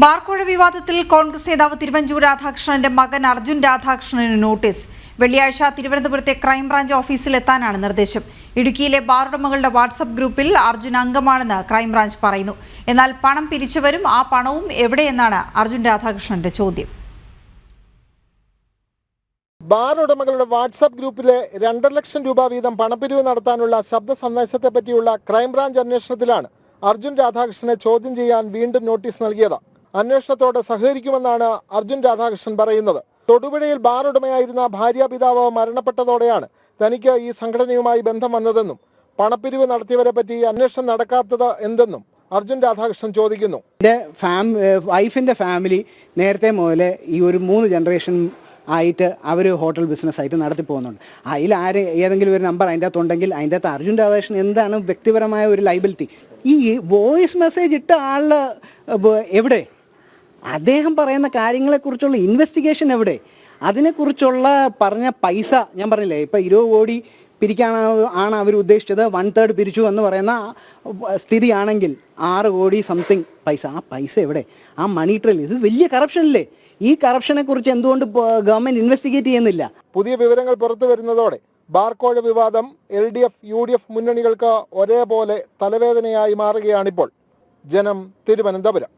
ബാർക്കോഴ വിവാദത്തിൽ കോൺഗ്രസ് നേതാവ് തിരുവഞ്ചൂർ രാധാകൃഷ്ണന്റെ മകൻ അർജുൻ രാധാകൃഷ്ണന് നോട്ടീസ്. വെള്ളിയാഴ്ച തിരുവനന്തപുരത്തെ ക്രൈംബ്രാഞ്ച് ഓഫീസിലെത്താനാണ് നിർദ്ദേശം. ഇടുക്കിയിലെ ബാറുടമകളുടെ വാട്സ്ആപ്പ് ഗ്രൂപ്പിൽ അർജുൻ അംഗമാണെന്ന് ക്രൈംബ്രാഞ്ച് പറയുന്നു. എന്നാൽ പണം പിരിച്ചവരും ആ പണവും എവിടെയെന്നാണ് അർജുൻ രാധാകൃഷ്ണന്റെ ചോദ്യം. ബാർ ഉടമകളുടെ വാട്സാപ്പ് ഗ്രൂപ്പിലെ 2.5 ലക്ഷം രൂപ വീതം പണപ്പിരിവ് നടത്താനുള്ള ശബ്ദ സന്ദേശത്തെ പറ്റിയുള്ള ക്രൈംബ്രാഞ്ച് അന്വേഷണത്തിലാണ് അർജുൻ രാധാകൃഷ്ണനെ ചോദ്യം ചെയ്യാൻ വീണ്ടും നോട്ടീസ് നൽകിയത്. അന്വേഷണത്തോട് സഹകരിക്കുമെന്നാണ് അർജുൻ രാധാകൃഷ്ണൻ പറയുന്നത്. തൊടുപുഴയിൽ ബാർ ഉടമയായിരുന്ന ഭാര്യാപിതാവ് മരണപ്പെട്ടതോടെയാണ് തനിക്ക് ഈ സംഘടനയുമായി ബന്ധം വന്നതെന്നും പണപ്പിരിവ് നടത്തിയവരെ പറ്റി അന്വേഷണം നടക്കാത്തത് എന്തെന്നും അർജുൻ രാധാകൃഷ്ണൻ ചോദിക്കുന്നു. വൈഫിൻ്റെ ഫാമിലി നേരത്തെ മുതലേ ഈ ഒരു 3 ജനറേഷൻ ആയിട്ട് അവർ ഹോട്ടൽ ബിസിനസ് ആയിട്ട് നടത്തി പോകുന്നുണ്ട്. അതിൽ ഏതെങ്കിലും ഒരു നമ്പർ അതിൻ്റെ അകത്തുണ്ടെങ്കിൽ അതിൻ്റെ അകത്ത് അർജുൻ രാധാകൃഷ്ണൻ എന്താണ് വ്യക്തിപരമായ ഒരു ലൈബിലിറ്റി? ഈ വോയിസ് മെസ്സേജ് ഇട്ട ആൾ എവിടെ? അദ്ദേഹം പറയുന്ന കാര്യങ്ങളെക്കുറിച്ചുള്ള ഇൻവെസ്റ്റിഗേഷൻ എവിടെ? അതിനെക്കുറിച്ചുള്ള പറഞ്ഞ പൈസ ഞാൻ പറഞ്ഞില്ലേ, ഇപ്പം 20 കോടി പിരിക്കാനാണ് അവർ ഉദ്ദേശിച്ചത്, 1/3 പിരിച്ചു എന്ന് പറയുന്ന സ്ഥിതിയാണെങ്കിൽ 6 കോടി സംതിങ് പൈസ, ആ പൈസ എവിടെ? ആ മണി ട്രെയിൽ ഇത് വലിയ കറപ്ഷൻ അല്ലേ? ഈ കറപ്ഷനെ കുറിച്ച് എന്തുകൊണ്ട് ഗവൺമെന്റ് ഇൻവെസ്റ്റിഗേറ്റ് ചെയ്യുന്നില്ല? പുതിയ വിവരങ്ങൾ പുറത്തു വരുന്നതോടെ ബാർക്കോഴ വിവാദം LDF UDF മുന്നണികൾക്ക് ഒരേപോലെ തലവേദനയായി മാറുകയാണിപ്പോൾ. ജനം, തിരുവനന്തപുരം.